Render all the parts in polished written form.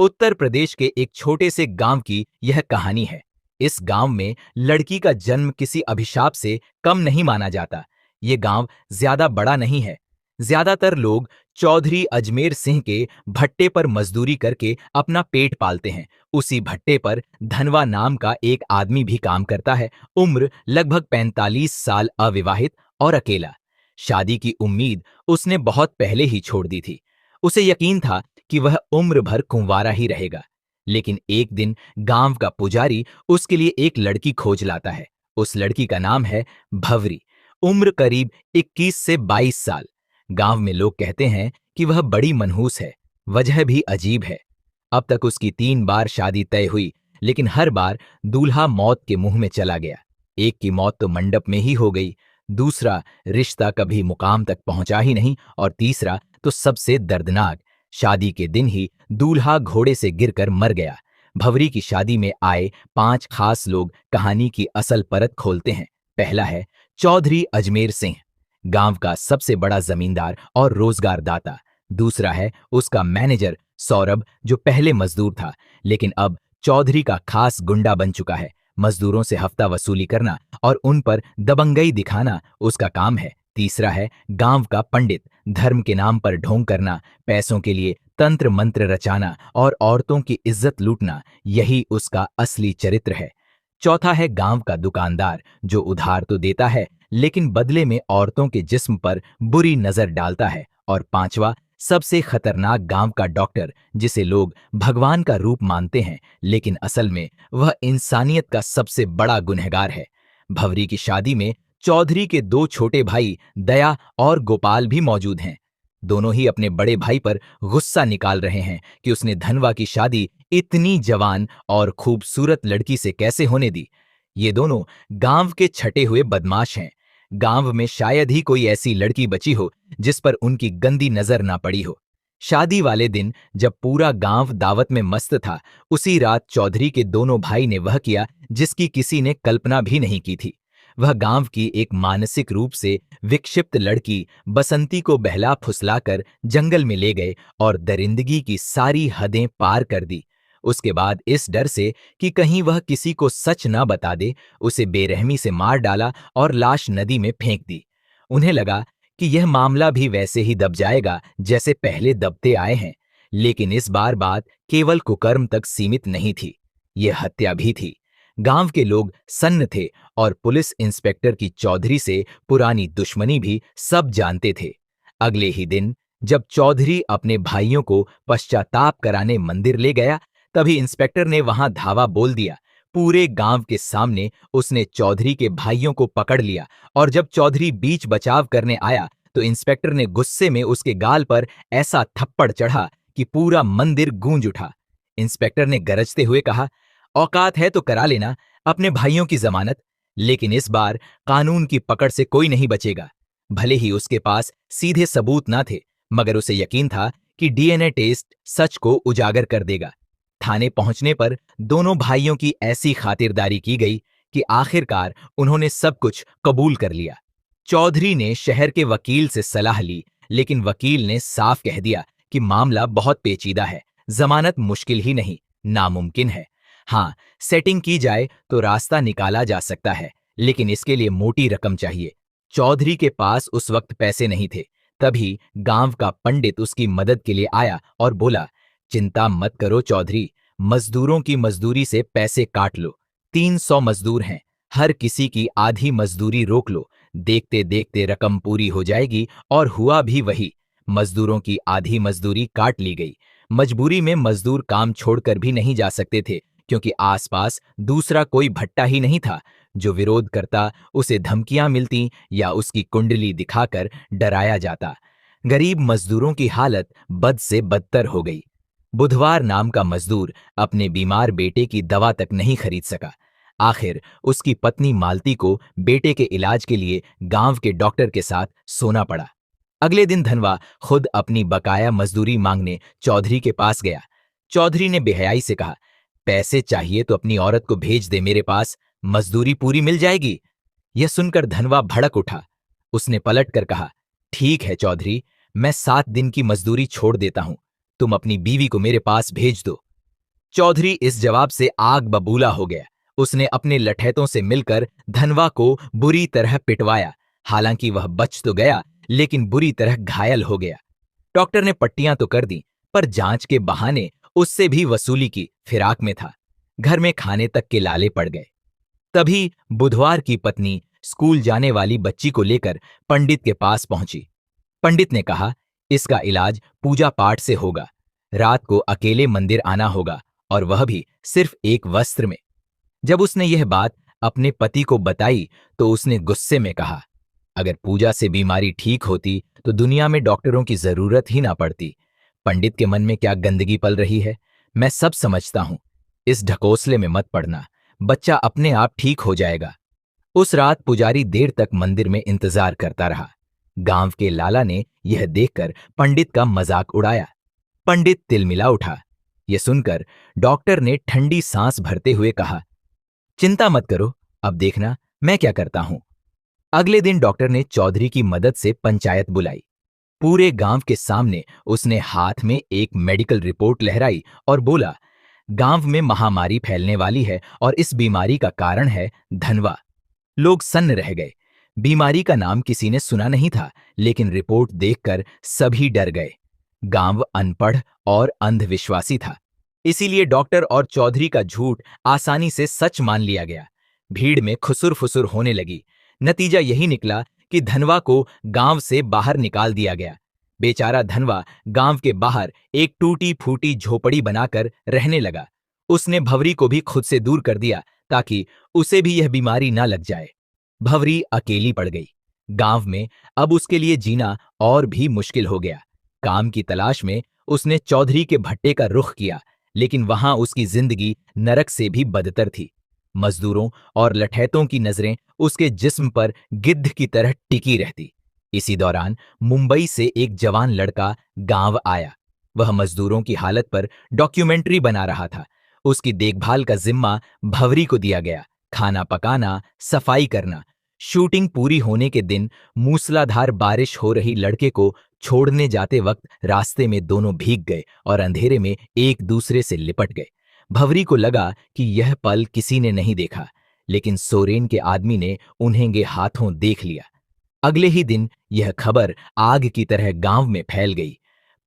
उत्तर प्रदेश के एक छोटे से गांव की यह कहानी है। इस गांव में लड़की का जन्म किसी अभिशाप से कम नहीं माना जाता। ये गांव ज्यादा बड़ा नहीं है। ज्यादातर लोग चौधरी अजमेर सिंह के भट्टे पर मजदूरी करके अपना पेट पालते हैं। उसी भट्टे पर धनवा नाम का एक आदमी भी काम करता है। उम्र लगभग 45 साल, अविवाहित और अकेला। शादी की उम्मीद उसने बहुत पहले ही छोड़ दी थी। उसे यकीन था कि वह उम्र भर कुंवारा ही रहेगा। लेकिन एक दिन गांव का पुजारी उसके लिए एक लड़की खोज लाता है। उस लड़की का नाम है भवरी। उम्र करीब 21 से 22 साल। गांव में लोग कहते हैं कि वह बड़ी मनहूस है। वजह भी अजीब है। अब तक उसकी 3 बार शादी तय हुई, लेकिन हर बार दूल्हा मौत के मुंह में चला गया। एक की मौत तो मंडप में ही हो गई, दूसरा रिश्ता कभी मुकाम तक पहुंचा ही नहीं, और तीसरा तो सबसे दर्दनाक, शादी के दिन ही दूल्हा घोड़े से गिरकर मर गया। भवरी की शादी में आए 5 खास लोग कहानी की असल परत खोलते हैं। पहला है चौधरी अजमेर सिंह, गांव का सबसे बड़ा जमींदार और रोजगार दाता। दूसरा है उसका मैनेजर सौरभ, जो पहले मजदूर था लेकिन अब चौधरी का खास गुंडा बन चुका है। मजदूरों से हफ्ता वसूली करना और उन पर दबंगई दिखाना उसका काम है। तीसरा है गांव का पंडित, धर्म के नाम पर ढोंग करना, पैसों के लिए तंत्र मंत्र रचाना और औरतों की इज्जत लूटना, यही उसका असली चरित्र है। चौथा है गांव का दुकानदार, जो उधार तो देता है लेकिन बदले में औरतों के जिस्म पर बुरी नजर डालता है। और पांचवा, सबसे खतरनाक, गांव का डॉक्टर, जिसे लोग भगवान का रूप मानते हैं लेकिन असल में वह इंसानियत का सबसे बड़ा गुनहगार है। भवरी की शादी में चौधरी के 2 छोटे भाई दया और गोपाल भी मौजूद हैं। दोनों ही अपने बड़े भाई पर गुस्सा निकाल रहे हैं कि उसने धनवा की शादी इतनी जवान और खूबसूरत लड़की से कैसे होने दी। ये दोनों गांव के छटे हुए बदमाश हैं। गांव में शायद ही कोई ऐसी लड़की बची हो जिस पर उनकी गंदी नजर ना पड़ी हो। शादी वाले दिन जब पूरा गांव दावत में मस्त था, उसी रात चौधरी के दोनों भाई ने वह किया जिसकी किसी ने कल्पना भी नहीं की थी। वह गांव की एक मानसिक रूप से विक्षिप्त लड़की बसंती को बहला फुसलाकर जंगल में ले गए और दरिंदगी की सारी हदें पार कर दी। उसके बाद इस डर से कि कहीं वह किसी को सच न बता दे, उसे बेरहमी से मार डाला और लाश नदी में फेंक दी। उन्हें लगा कि यह मामला भी वैसे ही दब जाएगा जैसे पहले दबते आए हैं। लेकिन इस बार बात केवल कुकर्म तक सीमित नहीं थी, यह हत्या भी थी। गांव के लोग सन्न थे और पुलिस इंस्पेक्टर की चौधरी से पुरानी दुश्मनी भी सब जानते थे। अगले ही दिन जब चौधरी अपने भाइयों को पश्चाताप कराने मंदिर ले गया, तभी इंस्पेक्टर ने वहां धावा बोल दिया। पूरे गांव के सामने उसने चौधरी के भाइयों को पकड़ लिया और जब चौधरी बीच बचाव करने आया तो इंस्पेक्टर ने गुस्से में उसके गाल पर ऐसा थप्पड़ चढ़ा कि पूरा मंदिर गूंज उठा। इंस्पेक्टर ने गरजते हुए कहा, औकात है तो करा लेना अपने भाइयों की जमानत, लेकिन इस बार कानून की पकड़ से कोई नहीं बचेगा। भले ही उसके पास सीधे सबूत ना थे, मगर उसे यकीन था कि डीएनए टेस्ट सच को उजागर कर देगा। थाने पहुंचने पर दोनों भाइयों की ऐसी खातिरदारी की गई कि आखिरकार उन्होंने सब कुछ कबूल कर लिया। चौधरी ने शहर के वकील से सलाह ली, लेकिन वकील ने साफ कह दिया कि मामला बहुत पेचीदा है, जमानत मुश्किल ही नहीं, नामुमकिन है। हाँ, सेटिंग की जाए तो रास्ता निकाला जा सकता है, लेकिन इसके लिए मोटी रकम चाहिए। चौधरी के पास उस वक्त पैसे नहीं थे। तभी गांव का पंडित उसकी मदद के लिए आया और बोला, चिंता मत करो चौधरी, मजदूरों की मजदूरी से पैसे काट लो। 300 मजदूर हैं, हर किसी की आधी मजदूरी रोक लो, देखते देखते रकम पूरी हो जाएगी। और हुआ भी वही, मजदूरों की आधी मजदूरी काट ली गई। मजबूरी में मजदूर काम छोड़कर भी नहीं जा सकते थे, क्योंकि आसपास दूसरा कोई भट्टा ही नहीं था। जो विरोध करता उसे धमकियां मिलती या उसकी कुंडली दिखाकर डराया जाता। गरीब मजदूरों की हालत बद से बदतर हो गई। बुधवार नाम का मजदूर अपने बीमार बेटे की दवा तक नहीं खरीद सका। आखिर उसकी पत्नी मालती को बेटे के इलाज के लिए गांव के डॉक्टर के साथ सोना पड़ा। अगले दिन धनवा खुद अपनी बकाया मजदूरी मांगने चौधरी के पास गया। चौधरी ने बेहयाई से कहा, पैसे चाहिए तो अपनी औरत को भेज दे मेरे पास, मजदूरी पूरी मिल जाएगी। यह सुनकर धनवा भड़क उठा। उसने पलट कर कहा, ठीक है चौधरी, मैं 7 दिन की मजदूरी छोड़ देता हूं, तुम अपनी बीवी को मेरे पास भेज दो। चौधरी इस जवाब से आग बबूला हो गया। उसने अपने लठैतों से मिलकर धनवा को बुरी तरह पिटवाया। हालांकि वह बच तो गया, लेकिन बुरी तरह घायल हो गया। डॉक्टर ने पट्टियां तो कर दी, पर जांच के बहाने उससे भी वसूली की फिराक में था। घर में खाने तक के लाले पड़ गए। तभी बुधवार की पत्नी स्कूल जाने वाली बच्ची को लेकर पंडित के पास पहुंची। पंडित ने कहा, इसका इलाज पूजा पाठ से होगा। रात को अकेले मंदिर आना होगा, और वह भी सिर्फ एक वस्त्र में। जब उसने यह बात अपने पति को बताई तो उसने गुस्से में कहा, अगर पूजा से बीमारी ठीक होती तो दुनिया में डॉक्टरों की जरूरत ही ना पड़ती। पंडित के मन में क्या गंदगी पल रही है, मैं सब समझता हूं। इस ढकोसले में मत पड़ना, बच्चा अपने आप ठीक हो जाएगा। उस रात पुजारी देर तक मंदिर में इंतजार करता रहा। गांव के लाला ने यह देखकर पंडित का मजाक उड़ाया। पंडित तिलमिला उठा। यह सुनकर डॉक्टर ने ठंडी सांस भरते हुए कहा, चिंता मत करो, अब देखना मैं क्या करता हूं। अगले दिन डॉक्टर ने चौधरी की मदद से पंचायत बुलाई। पूरे गांव के सामने उसने हाथ में एक मेडिकल रिपोर्ट लहराई और बोला, गांव में महामारी फैलने वाली है और इस बीमारी का कारण है धनवा। लोग सन्न रह गए। बीमारी का नाम किसी ने सुना नहीं था, लेकिन रिपोर्ट देखकर सभी डर गए। गांव अनपढ़ और अंधविश्वासी था, इसीलिए डॉक्टर और चौधरी का झूठ आसानी से सच मान लिया गया। भीड़ में खुसुर फुसुर होने लगी। नतीजा यही निकला कि धनवा को गांव से बाहर निकाल दिया गया। बेचारा धनवा गांव के बाहर एक टूटी फूटी झोपड़ी बनाकर रहने लगा। उसने भवरी को भी खुद से दूर कर दिया ताकि उसे भी यह बीमारी ना लग जाए। भवरी अकेली पड़ गई। गांव में अब उसके लिए जीना और भी मुश्किल हो गया। काम की तलाश में उसने चौधरी के भट्टे का रुख किया, लेकिन वहां उसकी जिंदगी नरक से भी बदतर थी। मजदूरों और लठैतों की नजरें उसके जिस्म पर गिद्ध की तरह टिकी रहती। इसी दौरान मुंबई से एक जवान लड़का गांव आया। वह मजदूरों की हालत पर डॉक्यूमेंट्री बना रहा था। उसकी देखभाल का जिम्मा भवरी को दिया गया। खाना पकाना, सफाई करना। शूटिंग पूरी होने के दिन मूसलाधार बारिश हो रही लड़के को छोड़ने जाते वक्त रास्ते में दोनों भीग गए और अंधेरे में एक दूसरे से लिपट गए। भवरी को लगा कि यह पल किसी ने नहीं देखा, लेकिन सोरेन के आदमी ने उन्हें गे हाथों देख लिया। अगले ही दिन यह खबर आग की तरह गांव में फैल गई।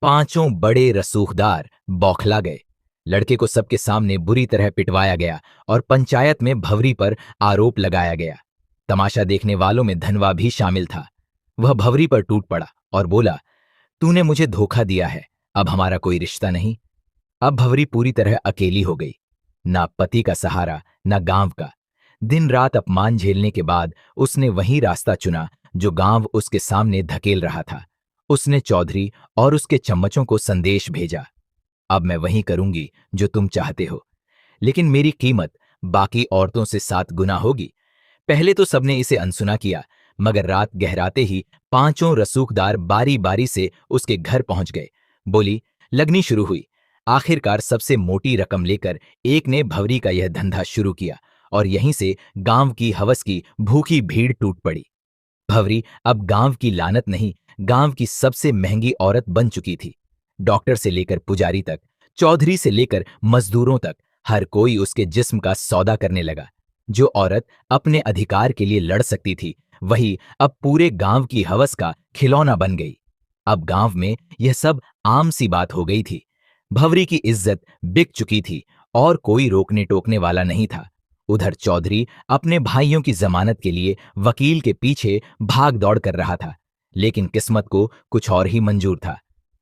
पांचों बड़े रसूखदार बौखला गए। लड़के को सबके सामने बुरी तरह पिटवाया गया और पंचायत में भवरी पर आरोप लगाया गया। तमाशा देखने वालों में धनवा भी शामिल था। वह भवरी पर टूट पड़ा और बोला, तूने मुझे धोखा दिया है, अब हमारा कोई रिश्ता नहीं। अब भवरी पूरी तरह अकेली हो गई। ना पति का सहारा, ना गांव का। दिन रात अपमान झेलने के बाद उसने वही रास्ता चुना जो गांव उसके सामने धकेल रहा था। उसने चौधरी और उसके चम्मचों को संदेश भेजा, अब मैं वही करूंगी जो तुम चाहते हो, लेकिन मेरी कीमत बाकी औरतों से 7 गुना होगी। पहले तो सबने इसे अनसुना किया, मगर रात गहराते ही पांचों रसूखदार बारी बारी से उसके घर पहुंच गए। बोली लगनी शुरू हुई। आखिरकार सबसे मोटी रकम लेकर एक ने भवरी का यह धंधा शुरू किया और यहीं से गांव की हवस की भूखी भीड़ टूट पड़ी। भवरी अब गांव की लानत नहीं, गांव की सबसे महंगी औरत बन चुकी थी। डॉक्टर से लेकर पुजारी तक, चौधरी से लेकर मजदूरों तक, हर कोई उसके जिस्म का सौदा करने लगा। जो औरत अपने अधिकार के लिए लड़ सकती थी, वही अब पूरे गांव की हवस का खिलौना बन गई। अब गांव में यह सब आम सी बात हो गई थी। भवरी की इज्जत बिक चुकी थी और कोई रोकने टोकने वाला नहीं था। उधर चौधरी अपने भाइयों की जमानत के लिए वकील के पीछे भाग दौड़ कर रहा था, लेकिन किस्मत को कुछ और ही मंजूर था।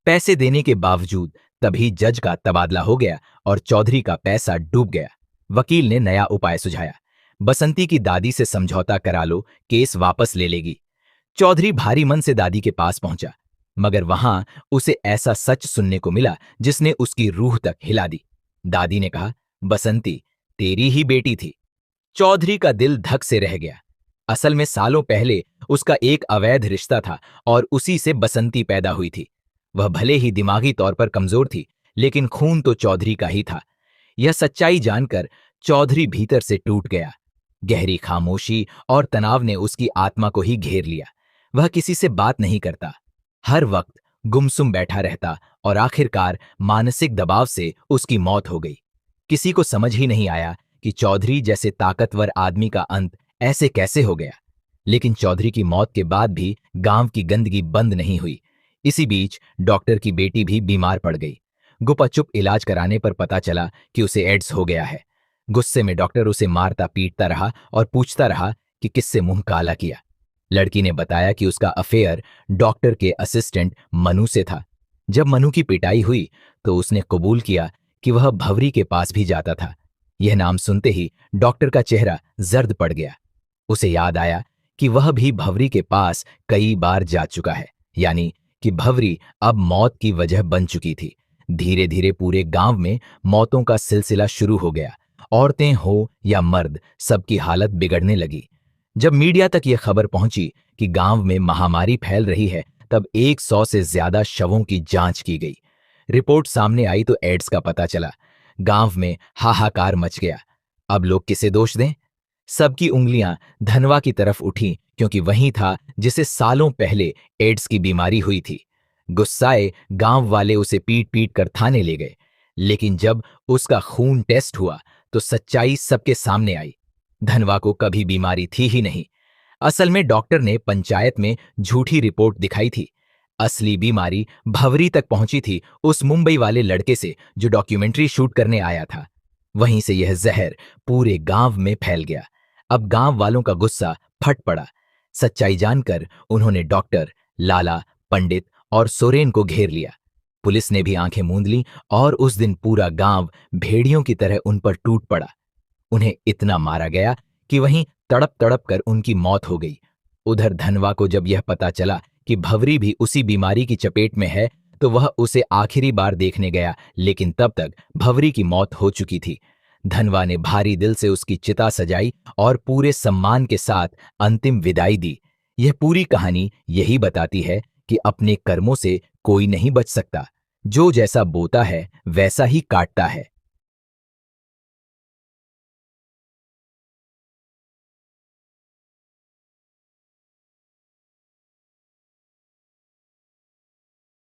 पैसे देने के बावजूद तभी जज का तबादला हो गया और चौधरी का पैसा डूब गया। वकील ने नया उपाय सुझाया, बसंती की दादी से समझौता करा लो, केस वापस ले लेगी। चौधरी भारी मन से दादी के पास पहुंचा, मगर वहां उसे ऐसा सच सुनने को मिला जिसने उसकी रूह तक हिला दी। दादी ने कहा, बसंती तेरी ही बेटी थी। चौधरी का दिल धक से रह गया। असल में सालों पहले उसका एक अवैध रिश्ता था और उसी से बसंती पैदा हुई थी। वह भले ही दिमागी तौर पर कमजोर थी, लेकिन खून तो चौधरी का ही था। यह सच्चाई जानकर चौधरी भीतर से टूट गया। गहरी खामोशी और तनाव ने उसकी आत्मा को ही घेर लिया। वह किसी से बात नहीं करता, हर वक्त गुमसुम बैठा रहता और आखिरकार मानसिक दबाव से उसकी मौत हो गई। किसी को समझ ही नहीं आया कि चौधरी जैसे ताकतवर आदमी का अंत ऐसे कैसे हो गया। लेकिन चौधरी की मौत के बाद भी गांव की गंदगी बंद नहीं हुई। इसी बीच डॉक्टर की बेटी भी बीमार पड़ गई। गुपाचुप इलाज कराने पर पता चला कि उसे एड्स हो गया है। गुस्से में डॉक्टर उसे मारता पीटता रहा और पूछता रहा कि किससे मुंह काला किया। लड़की ने बताया कि उसका अफेयर डॉक्टर के असिस्टेंट मनु से था। जब मनु की पिटाई हुई तो उसने कबूल किया कि वह भवरी के पास भी जाता था। यह नाम सुनते ही डॉक्टर का चेहरा जर्द पड़ गया। उसे याद आया कि वह भी भवरी के पास कई बार जा चुका है, यानी कि भवरी अब मौत की वजह बन चुकी थी। धीरे धीरे पूरे गांव में मौतों का सिलसिला शुरू हो गया। औरतें हो या मर्द, सबकी हालत बिगड़ने लगी। जब मीडिया तक यह खबर पहुंची कि गांव में महामारी फैल रही है, तब 100 से ज्यादा शवों की जांच की गई। रिपोर्ट सामने आई तो एड्स का पता चला। गांव में हाहाकार मच गया। अब लोग किसे दोष दें? सबकी उंगलियां धनवा की तरफ उठी, क्योंकि वही था जिसे सालों पहले एड्स की बीमारी हुई थी। गुस्साए गांव वाले उसे पीट पीट कर थाने ले गए। लेकिन जब उसका खून टेस्ट हुआ तो सच्चाई सबके सामने आई। धनवा को कभी बीमारी थी ही नहीं। असल में डॉक्टर ने पंचायत में झूठी रिपोर्ट दिखाई थी। असली बीमारी भवरी तक पहुंची थी उस मुंबई वाले लड़के से जो डॉक्यूमेंट्री शूट करने आया था। वहीं से यह जहर पूरे गांव में फैल गया। अब गांव वालों का गुस्सा फट पड़ा। सच्चाई जानकर उन्होंने डॉक्टर, लाला, पंडित और सोरेन को घेर लिया। पुलिस ने भी आंखें मूंद लीं और उस दिन पूरा गांव भेड़ियों की तरह उन पर टूट पड़ा। उन्हें इतना मारा गया कि वहीं तड़प तड़प कर उनकी मौत हो गई। उधर धनवा को जब यह पता चला कि भवरी भी उसी बीमारी की चपेट में है, तो वह उसे आखिरी बार देखने गया, लेकिन तब तक भवरी की मौत हो चुकी थी। धनवा ने भारी दिल से उसकी चिता सजाई और पूरे सम्मान के साथ अंतिम विदाई दी। यह पूरी कहानी यही बताती है कि अपने कर्मों से कोई नहीं बच सकता। जो जैसा बोता है वैसा ही काटता है।